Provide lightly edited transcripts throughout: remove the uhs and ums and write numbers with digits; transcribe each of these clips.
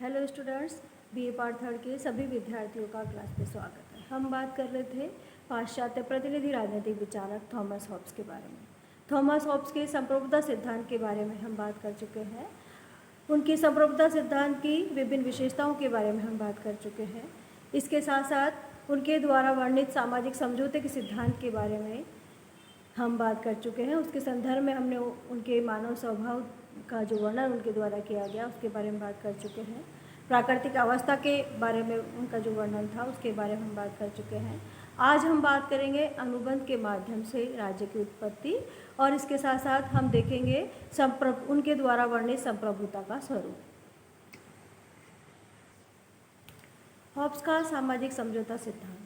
Hello students, BA part third के सभी विद्यार्थियों का क्लास में स्वागत है। हम बात कर रहे थे पाश्चात्य प्रतिनिधि राजनीतिक विचारक थॉमस हॉब्स के बारे में। थॉमस हॉब्स के संप्रभुता सिद्धांत के बारे में हम बात कर चुके हैं। उनकी संप्रभुता सिद्धांत की विभिन्न विशेषताओं के बारे में हम बात कर चुके हैं। इसके साथ साथ उनके द्वारा वर्णित सामाजिक समझौते के सिद्धांत के बारे में हम बात कर चुके हैं। उसके संदर्भ में हमने उनके मानव स्वभाव का जो वर्णन उनके द्वारा किया गया उसके बारे में बात कर चुके हैं। प्राकृतिक अवस्था के बारे में उनका जो वर्णन था उसके बारे में हम बात कर चुके हैं। आज हम बात करेंगे अनुबंध के माध्यम से राज्य की उत्पत्ति, और इसके साथ साथ हम देखेंगे उनके द्वारा वर्णित संप्रभुता का स्वरूप। हॉब्स का सामाजिक समझौता सिद्धांत,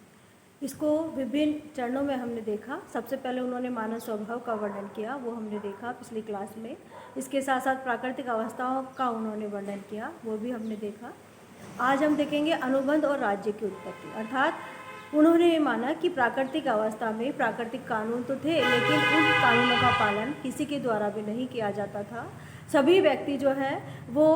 इसको विभिन्न चरणों में हमने देखा। सबसे पहले उन्होंने मानव स्वभाव का वर्णन किया, वो हमने देखा पिछली क्लास में। इसके साथ साथ प्राकृतिक अवस्थाओं का उन्होंने वर्णन किया, वो भी हमने देखा। आज हम देखेंगे अनुबंध और राज्य की उत्पत्ति, अर्थात उन्होंने ये माना कि प्राकृतिक अवस्था में प्राकृतिक कानून तो थे, लेकिन उन कानूनों का पालन किसी के द्वारा भी नहीं किया जाता था। सभी व्यक्ति जो है वो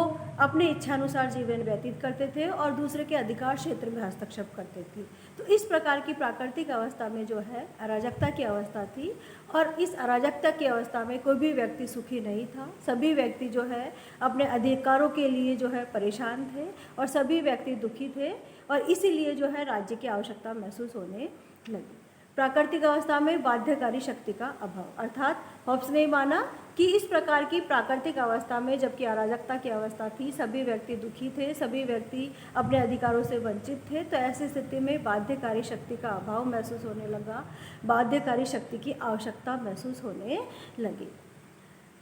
अपने इच्छानुसार जीवन व्यतीत करते थे और दूसरे के अधिकार क्षेत्र में हस्तक्षेप करते थे। तो इस प्रकार की प्राकृतिक अवस्था में जो है अराजकता की अवस्था थी, और इस अराजकता की अवस्था में कोई भी व्यक्ति सुखी नहीं था। सभी व्यक्ति जो है अपने अधिकारों के लिए जो है परेशान थे और सभी व्यक्ति दुखी थे, और इसीलिए जो है राज्य की आवश्यकता महसूस होने लगी। प्राकृतिक अवस्था में बाध्यकारी शक्ति का अभाव, अर्थात हॉब्स ने माना कि इस प्रकार की प्राकृतिक अवस्था में जबकि अराजकता की अवस्था थी, सभी व्यक्ति दुखी थे, सभी व्यक्ति अपने अधिकारों से वंचित थे, तो ऐसी स्थिति में बाध्यकारी शक्ति का अभाव महसूस होने लगा, बाध्यकारी शक्ति की आवश्यकता महसूस होने लगी।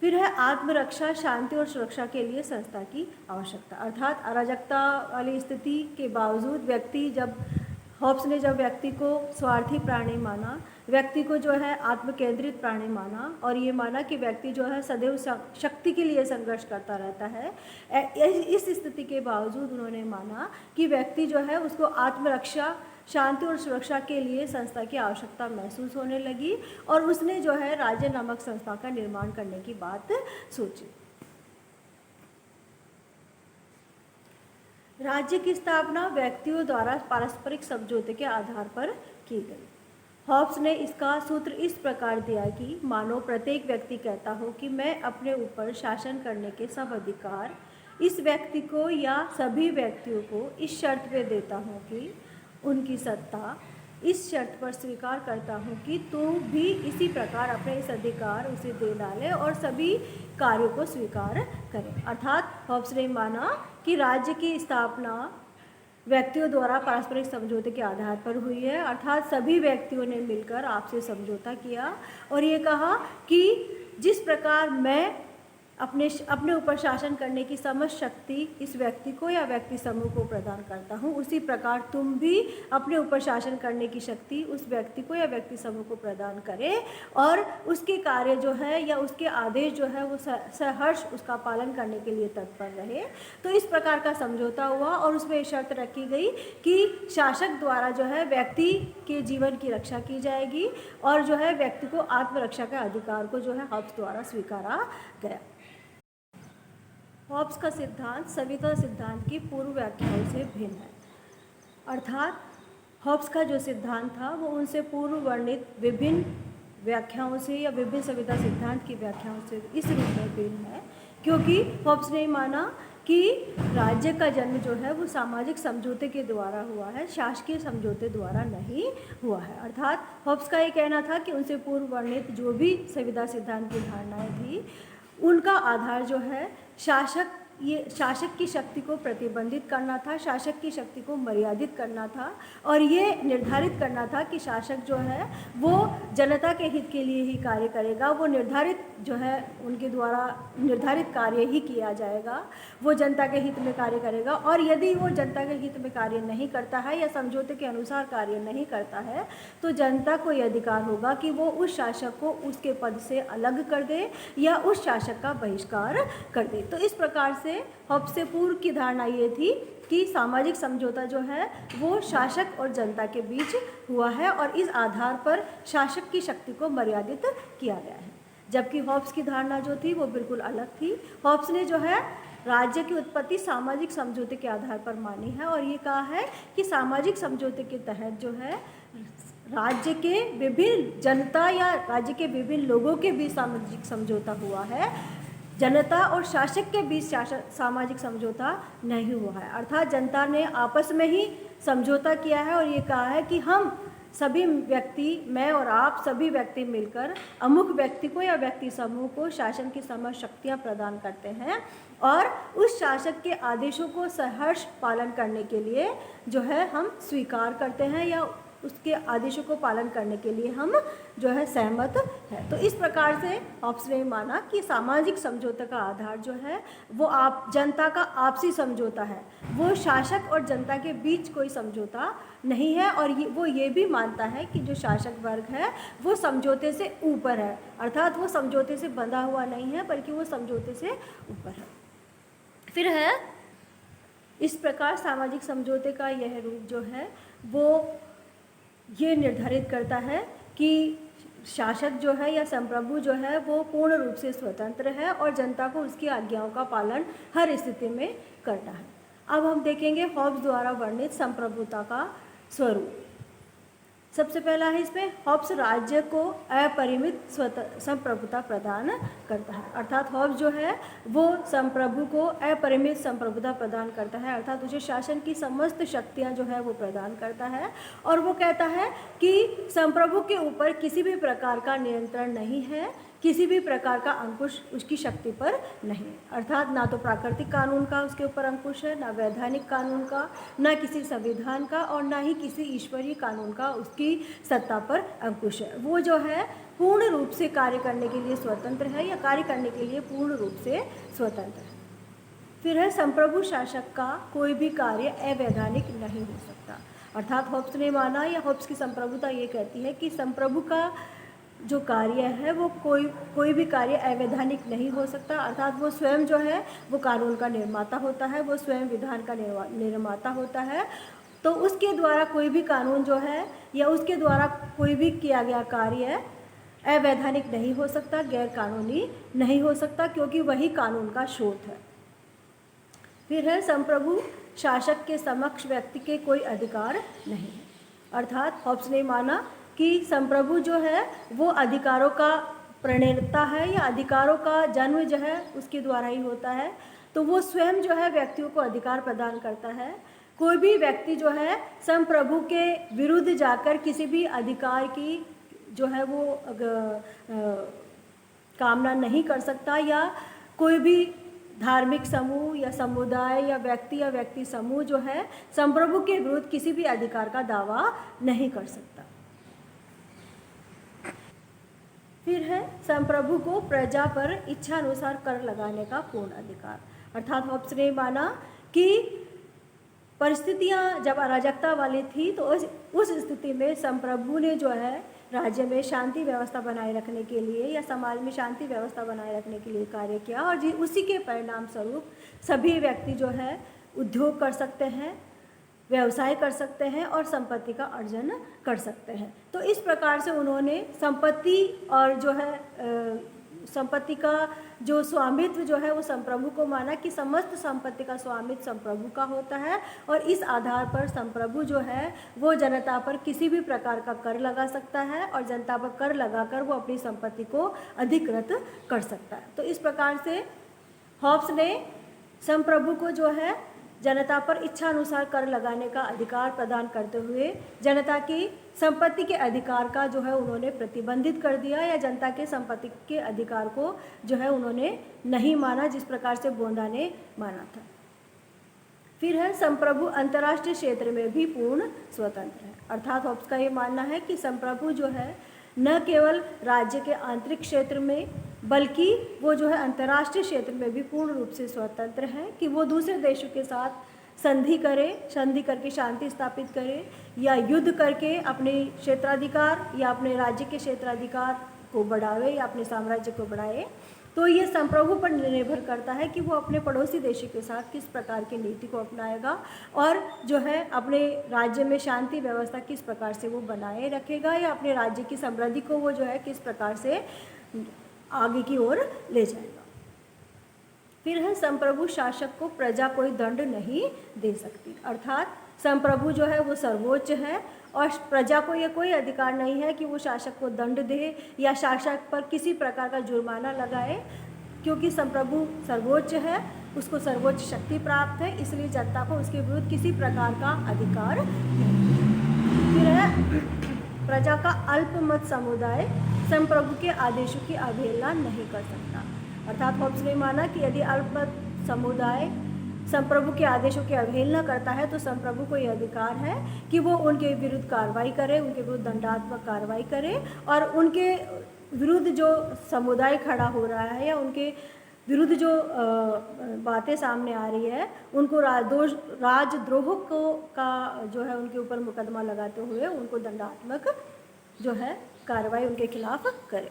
फिर है आत्मरक्षा, शांति और सुरक्षा के लिए संस्था की आवश्यकता, अर्थात अराजकता वाली स्थिति के बावजूद हॉब्स ने जब व्यक्ति को स्वार्थी प्राणी माना, व्यक्ति को जो है आत्मकेंद्रित प्राणी माना, और ये माना कि व्यक्ति जो है सदैव शक्ति के लिए संघर्ष करता रहता है। इस स्थिति के बावजूद उन्होंने माना कि व्यक्ति जो है उसको आत्मरक्षा, शांति और सुरक्षा के लिए संस्था की आवश्यकता महसूस होने लगी, और उसने जो है राज्य नामक संस्था का निर्माण करने की बात सोची। राज्य की स्थापना व्यक्तियों द्वारा पारस्परिक समझौते के आधार पर की गई। हॉब्स ने इसका सूत्र इस प्रकार दिया कि मानो प्रत्येक व्यक्ति कहता हो कि मैं अपने ऊपर शासन करने के सब अधिकार इस व्यक्ति को या सभी व्यक्तियों को इस शर्त पे देता हूँ कि उनकी सत्ता इस शर्त पर स्वीकार करता हूँ कि तू भी इसी प्रकार अपने इस अधिकार उसे दे डाले और सभी कार्यों को स्वीकार करे। अर्थात हॉब्स ने माना कि राज्य की स्थापना व्यक्तियों द्वारा पारस्परिक समझौते के आधार पर हुई है, अर्थात सभी व्यक्तियों ने मिलकर आपसे समझौता किया और ये कहा कि जिस प्रकार मैं अपने ऊपर शासन करने की समस्त शक्ति इस व्यक्ति को या व्यक्ति समूह को प्रदान करता हूँ, उसी प्रकार तुम भी अपने ऊपर शासन करने की शक्ति उस व्यक्ति को या व्यक्ति समूह को प्रदान करें, और उसके कार्य जो है या उसके आदेश जो है वो सहर्ष उसका पालन करने के लिए तत्पर रहे। तो इस प्रकार का समझौता हुआ और उसमें शर्त रखी गई कि शासक द्वारा जो है व्यक्ति के जीवन की रक्षा की जाएगी, और जो है व्यक्ति को आत्मरक्षा के अधिकार को जो है हॉब्स द्वारा स्वीकारा गया। हॉब्स का सिद्धांत सविता सिद्धांत की पूर्व व्याख्याओं से भिन्न है, अर्थात हॉब्स का जो सिद्धांत था वो उनसे पूर्व वर्णित विभिन्न व्याख्याओं से या विभिन्न सविता सिद्धांत की व्याख्याओं से इस रूप में भिन्न है, क्योंकि हॉब्स ने माना कि राज्य का जन्म जो है वो सामाजिक समझौते के द्वारा हुआ है, शासकीय समझौते द्वारा नहीं हुआ है। अर्थात हॉब्स का ये कहना था कि उनसे पूर्व वर्णित जो भी सविता सिद्धांत की धारणाएं थी उनका आधार जो है शासक की शक्ति को प्रतिबंधित करना था, शासक की शक्ति को मर्यादित करना था, और ये निर्धारित करना था कि शासक जो है वो जनता के हित के लिए ही कार्य करेगा, वो निर्धारित जो है उनके द्वारा निर्धारित कार्य ही किया जाएगा, वो जनता के हित में कार्य करेगा, और यदि वो जनता के हित में कार्य नहीं करता है या समझौते के अनुसार कार्य नहीं करता है तो जनता को यह अधिकार होगा कि वो उस शासक को उसके पद से अलग कर दे या उस शासक का बहिष्कार कर दे। तो इस प्रकार से हॉब्स से पूर्व की धारणा ये थी कि सामाजिक समझौता जो है वो शासक और जनता के बीच हुआ है, और इस आधार पर शासक की शक्ति को मर्यादित किया गया है। जबकि हॉब्स की धारणा जो थी वो बिल्कुल अलग थी। हॉब्स ने जो है राज्य की उत्पत्ति सामाजिक समझौते के आधार पर मानी है, और ये कहा है कि सामाजिक समझौते के तहत जो है राज्य के विभिन्न जनता या राज्य के विभिन्न लोगों के बीच सामाजिक समझौता हुआ है, जनता और शासक के बीच सामाजिक समझौता नहीं हुआ है। अर्थात जनता ने आपस में ही समझौता किया है और ये कहा है कि हम सभी व्यक्ति, मैं और आप सभी व्यक्ति मिलकर अमुक व्यक्ति को या व्यक्ति समूह को शासन की समस्त शक्तियाँ प्रदान करते हैं, और उस शासक के आदेशों को सहर्ष पालन करने के लिए जो है हम स्वीकार करते हैं, या उसके आदेशों को पालन करने के लिए हम जो है सहमत है। तो इस प्रकार से हॉब्स ने माना कि सामाजिक समझौते का आधार जो है वो जनता का आपसी समझौता है, वो शासक और जनता के बीच कोई समझौता नहीं है। और वो ये भी मानता है कि जो शासक वर्ग है वो समझौते से ऊपर है, अर्थात वो समझौते से बंधा हुआ नहीं है बल्कि वो समझौते से ऊपर है। फिर है इस प्रकार सामाजिक समझौते का यह रूप जो है वो ये निर्धारित करता है कि शासक जो है या संप्रभु जो है वो पूर्ण रूप से स्वतंत्र है और जनता को उसकी आज्ञाओं का पालन हर स्थिति में करना है। अब हम देखेंगे हॉब्स द्वारा वर्णित संप्रभुता का स्वरूप। सबसे पहला है इसमें हॉब्स राज्य को अपरिमित संप्रभुता प्रदान करता है, अर्थात हॉब्स जो है वो संप्रभु को अपरिमित संप्रभुता प्रदान करता है, अर्थात उसे शासन की समस्त शक्तियां जो है वो प्रदान करता है। और वो कहता है कि संप्रभु के ऊपर किसी भी प्रकार का नियंत्रण नहीं है, किसी भी प्रकार का अंकुश उसकी शक्ति पर नहीं है, अर्थात ना तो प्राकृतिक कानून का उसके ऊपर अंकुश है, ना वैधानिक कानून का, ना किसी संविधान का, और ना ही किसी ईश्वरीय कानून का उसकी सत्ता पर अंकुश है। वो जो है पूर्ण रूप से कार्य करने के लिए स्वतंत्र है, या कार्य करने के लिए पूर्ण रूप से स्वतंत्र है। फिर है संप्रभु शासक का कोई भी कार्य अवैधानिक नहीं हो सकता, अर्थात हॉब्स ने माना, या हॉब्स की संप्रभुता ये कहती है कि संप्रभु का जो कार्य है वो कोई भी कार्य अवैधानिक नहीं हो सकता, अर्थात वो स्वयं जो है वो कानून का निर्माता होता है, वो स्वयं विधान का निर्माता होता है। तो उसके द्वारा कोई भी कानून जो है या उसके द्वारा कोई भी किया गया कार्य अवैधानिक नहीं हो सकता, गैर कानूनी नहीं हो सकता, क्योंकि वही कानून का स्रोत है। फिर है संप्रभु शासक के समक्ष व्यक्ति के कोई अधिकार नहीं है, अर्थात हॉब्स ने माना कि संप्रभु जो है वो अधिकारों का प्रणेता है, या अधिकारों का जन्म जो है उसके द्वारा ही होता है, तो वो स्वयं जो है व्यक्तियों को अधिकार प्रदान करता है। कोई भी व्यक्ति जो है संप्रभु के विरुद्ध जाकर किसी भी अधिकार की जो है वो कामना नहीं कर सकता, या कोई भी धार्मिक समूह या समुदाय या व्यक्ति समूह जो है संप्रभु के विरुद्ध किसी भी अधिकार का दावा नहीं कर सकता। फिर है संप्रभु को प्रजा पर इच्छा अनुसार कर लगाने का पूर्ण अधिकार, अर्थात हॉब्स ने माना कि परिस्थितियां जब अराजकता वाली थी तो उस स्थिति में संप्रभु ने जो है राज्य में शांति व्यवस्था बनाए रखने के लिए या समाज में शांति व्यवस्था बनाए रखने के लिए कार्य किया, और उसी के परिणाम स्वरूप सभी व्यक्ति जो है उद्योग कर सकते हैं, व्यवसाय कर सकते हैं और संपत्ति का अर्जन कर सकते हैं। तो इस प्रकार से उन्होंने संपत्ति और जो है संपत्ति का जो स्वामित्व जो है वो संप्रभु को माना कि समस्त संपत्ति का स्वामित्व संप्रभु का होता है, और इस आधार पर संप्रभु जो है वो जनता पर किसी भी प्रकार का कर लगा सकता है, और जनता पर कर लगाकर वो अपनी संपत्ति को अधिकृत कर सकता है। तो इस प्रकार से हॉब्स ने संप्रभु को जो है जनता पर इच्छा अनुसार कर लगाने का अधिकार प्रदान करते हुए जनता की संपत्ति के अधिकार का जो है उन्होंने प्रतिबंधित कर दिया, या जनता के संपत्ति के अधिकार को जो है उन्होंने नहीं माना जिस प्रकार से बोंदा ने माना था। फिर है संप्रभु अंतर्राष्ट्रीय क्षेत्र में भी पूर्ण स्वतंत्र है, अर्थात हॉब्स का ये मानना है कि संप्रभु जो है न केवल राज्य के आंतरिक क्षेत्र में बल्कि वो जो है अंतर्राष्ट्रीय क्षेत्र में भी पूर्ण रूप से स्वतंत्र है, कि वो दूसरे देशों के साथ संधि करके शांति स्थापित करे, या युद्ध करके अपने क्षेत्राधिकार या अपने राज्य के क्षेत्राधिकार को बढ़ावे या अपने साम्राज्य को बढ़ाए। तो ये संप्रभु पर निर्भर करता है कि वो अपने पड़ोसी देशों के साथ किस प्रकार की नीति को अपनाएगा, और जो है अपने राज्य में शांति व्यवस्था किस प्रकार से वो बनाए रखेगा, या अपने राज्य की समृद्धि को वो जो है किस प्रकार से आगे की ओर ले जाएगा। फिर है संप्रभु शासक को प्रजा कोई दंड नहीं दे सकती, अर्थात संप्रभु जो है वो सर्वोच्च है और प्रजा को ये कोई अधिकार नहीं है कि वो शासक को दंड दे या शासक पर किसी प्रकार का जुर्माना लगाए, क्योंकि संप्रभु सर्वोच्च है, उसको सर्वोच्च शक्ति प्राप्त है, इसलिए जनता को उसके विरुद्ध किसी प्रकार का अधिकार नहीं। फिर है प्रजा का अल्पमत समुदाय संप्रभु के आदेशों की अवहेलना नहीं कर सकता, अर्थात होब्स ने माना कि यदि अल्पमत समुदाय संप्रभु के आदेशों की अवहेलना करता है तो संप्रभु को यह अधिकार है कि वो उनके विरुद्ध कार्रवाई करे, उनके विरुद्ध दंडात्मक कार्रवाई करे और उनके विरुद्ध जो समुदाय खड़ा हो रहा है या उनके विरुद्ध जो बातें सामने आ रही है उनको राजद्रोह का जो है उनके ऊपर मुकदमा लगाते हुए उनको दंडात्मक जो है कार्रवाई उनके खिलाफ करे।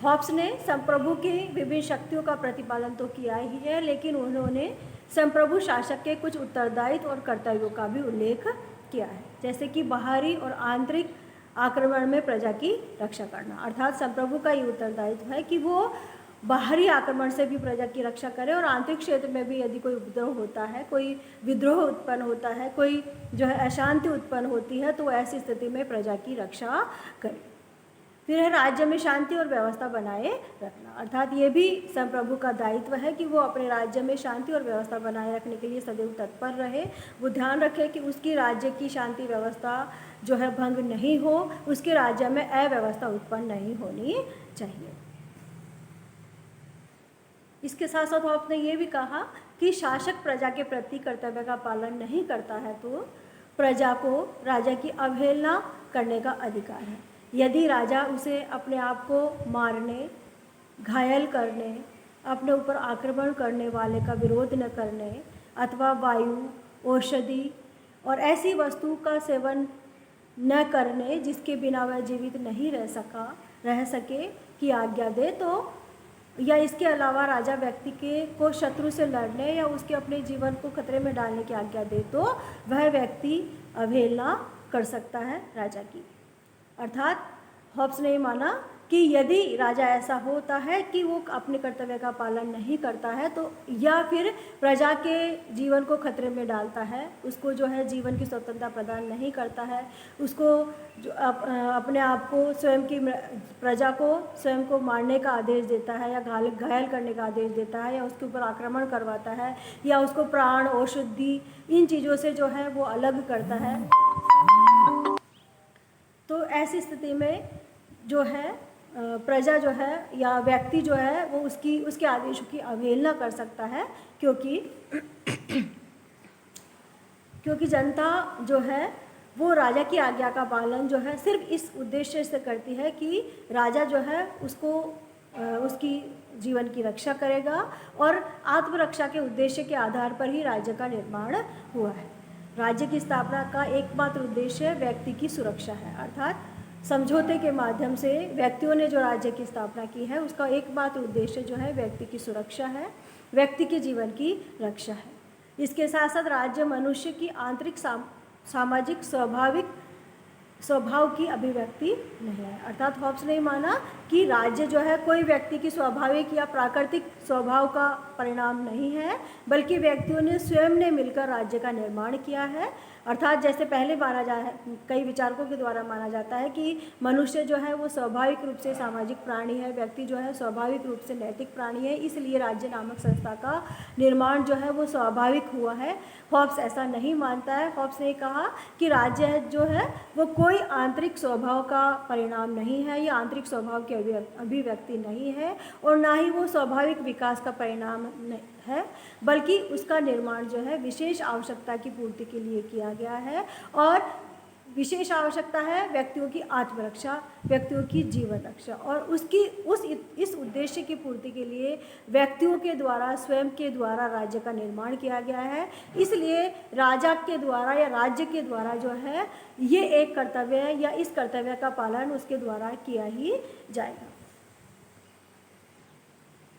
हॉब्स ने संप्रभु की विभिन्न शक्तियों का प्रतिपादन तो किया ही है, लेकिन उन्होंने संप्रभु शासक के कुछ उत्तरदायित्व और कर्तव्यों का भी उल्लेख किया है, जैसे कि बाहरी और आंतरिक आक्रमण में प्रजा की रक्षा करना, अर्थात संप्रभु का ये उत्तरदायित्व है कि वो बाहरी आक्रमण से भी प्रजा की रक्षा करे और आंतरिक क्षेत्र में भी यदि कोई उपद्रव होता है, कोई विद्रोह उत्पन्न होता है, कोई जो है अशांति उत्पन्न होती है तो ऐसी स्थिति में प्रजा की रक्षा करे। फिर है राज्य में शांति और व्यवस्था बनाए रखना, अर्थात ये भी संप्रभु का दायित्व है कि वो अपने राज्य में शांति और व्यवस्था बनाए रखने के लिए सदैव तत्पर रहे, वो ध्यान रखे कि उसकी राज्य की शांति व्यवस्था जो है भंग नहीं हो, उसके राज्य में अव्यवस्था उत्पन्न नहीं होनी चाहिए। इसके साथ साथ आपने ये भी कहा कि शासक प्रजा के प्रति कर्तव्य का पालन नहीं करता है तो प्रजा को राजा की अवहेलना करने का अधिकार है। यदि राजा उसे अपने आप को मारने, घायल करने, अपने ऊपर आक्रमण करने वाले का विरोध न करने अथवा वायु, औषधि और ऐसी वस्तु का सेवन न करने जिसके बिना वह जीवित नहीं रह सके की आज्ञा दे तो, या इसके अलावा राजा व्यक्ति को शत्रु से लड़ने या उसके अपने जीवन को खतरे में डालने की आज्ञा दे तो वह व्यक्ति अवहेलना कर सकता है राजा की। अर्थात हॉब्स ने माना कि यदि राजा ऐसा होता है कि वो अपने कर्तव्य का पालन नहीं करता है तो या फिर प्रजा के जीवन को खतरे में डालता है, उसको जो है जीवन की स्वतंत्रता प्रदान नहीं करता है, उसको जो अपने आप को स्वयं की प्रजा को स्वयं को मारने का आदेश देता है या घायल करने का आदेश देता है या उसके ऊपर आक्रमण करवाता है या उसको प्राण, औषधि इन चीज़ों से जो है वो अलग करता है, तो ऐसी स्थिति में जो है प्रजा जो है या व्यक्ति जो है वो उसके आदेशों की अवहेलना कर सकता है, क्योंकि जनता जो है वो राजा की आज्ञा का पालन जो है सिर्फ इस उद्देश्य से करती है कि राजा जो है उसकी जीवन की रक्षा करेगा और आत्मरक्षा के उद्देश्य के आधार पर ही राज्य का निर्माण हुआ है। राज्य की स्थापना का एकमात्र उद्देश्य व्यक्ति की सुरक्षा है, अर्थात समझौते के माध्यम से व्यक्तियों ने जो राज्य की स्थापना की है उसका एकमात्र उद्देश्य जो है व्यक्ति की सुरक्षा है, व्यक्ति के जीवन की रक्षा है। इसके साथ साथ राज्य मनुष्य की आंतरिक सामाजिक स्वभाव की अभिव्यक्ति नहीं है, अर्थात हॉब्स ने माना कि राज्य जो है कोई व्यक्ति की स्वाभाविक या प्राकृतिक स्वभाव का परिणाम नहीं है, बल्कि व्यक्तियों ने स्वयं ने मिलकर राज्य का निर्माण किया है। अर्थात जैसे पहले माना कई विचारकों के द्वारा माना जाता है कि मनुष्य जो है वो स्वाभाविक रूप से सामाजिक प्राणी है, व्यक्ति जो है स्वाभाविक रूप से नैतिक प्राणी है, इसलिए राज्य नामक संस्था का निर्माण जो है वो स्वाभाविक हुआ है। हॉब्स ऐसा नहीं मानता है। हॉब्स ने कहा कि राज्य जो है वो कोई आंतरिक स्वभाव का परिणाम नहीं है, या आंतरिक स्वभाव की अभिव्यक्ति नहीं है और ना ही वो स्वाभाविक विकास का परिणाम है, बल्कि उसका निर्माण जो है विशेष आवश्यकता की पूर्ति के लिए किया गया है। और विशेष आवश्यकता है व्यक्तियों की आत्मरक्षा, व्यक्तियों की जीवन रक्षा, और इस उद्देश्य की पूर्ति के लिए व्यक्तियों के द्वारा स्वयं के द्वारा राज्य का निर्माण किया गया है। इसलिए राजा के द्वारा या राज्य के द्वारा जो है ये एक कर्तव्य है, या इस कर्तव्य का पालन उसके द्वारा किया ही जाएगा।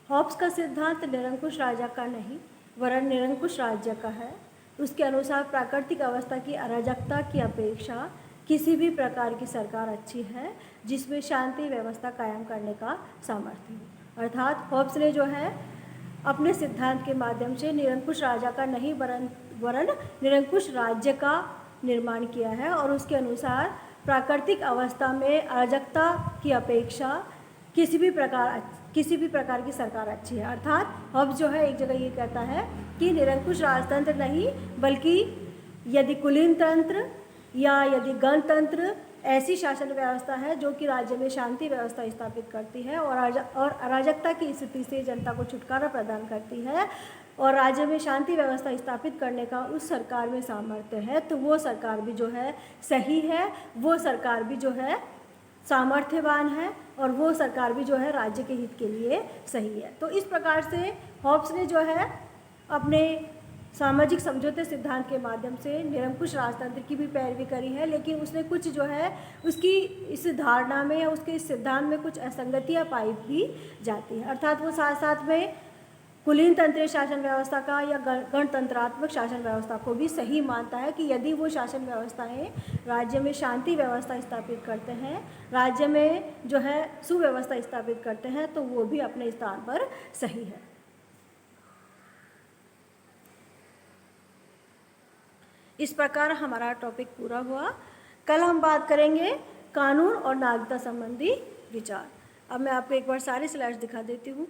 हॉब्स का सिद्धांत निरंकुश राजा का नहीं वरन निरंकुश राज्य का है। उसके अनुसार प्राकृतिक अवस्था की अराजकता की अपेक्षा किसी भी प्रकार की सरकार अच्छी है जिसमें शांति व्यवस्था कायम करने का सामर्थ्य हो। अर्थात हॉब्स ने जो है अपने सिद्धांत के माध्यम से निरंकुश राजा का नहीं वरन निरंकुश राज्य का निर्माण किया है और उसके अनुसार प्राकृतिक अवस्था में अराजकता की अपेक्षा किसी भी प्रकार की सरकार अच्छी है। अर्थात हॉब्स जो है एक जगह ये कहता है कि निरंकुश राजतंत्र नहीं, बल्कि यदि कुलीन तंत्र या यदि गणतंत्र ऐसी शासन व्यवस्था है जो कि राज्य में शांति व्यवस्था स्थापित करती है और अराजकता की स्थिति से जनता को छुटकारा प्रदान करती है और राज्य में शांति व्यवस्था स्थापित करने का उस सरकार में सामर्थ्य है, तो वो सरकार भी जो है सही है, वो सरकार भी जो है सामर्थ्यवान है और वो सरकार भी जो है राज्य के हित के लिए सही है। तो इस प्रकार से हॉब्स ने जो है अपने सामाजिक समझौते सिद्धांत के माध्यम से निरंकुश राजतंत्र की भी पैरवी करी है, लेकिन उसने कुछ जो है उसकी इस धारणा में या उसके इस सिद्धांत में कुछ असंगतियाँ पाई भी जाती हैं। अर्थात वो साथ साथ में कुलीन तंत्रीय शासन व्यवस्था का या गणतंत्रात्मक शासन व्यवस्था को भी सही मानता है कि यदि वो शासन व्यवस्थाएं राज्य में शांति व्यवस्था स्थापित करते हैं, राज्य में जो है सुव्यवस्था स्थापित करते हैं, तो वो भी अपने स्थान पर सही है। इस प्रकार हमारा टॉपिक पूरा हुआ। कल हम बात करेंगे कानून और नागरिकता संबंधी विचार। अब मैं आपको एक बार सारी स्लाइड्स दिखा देती हूँ।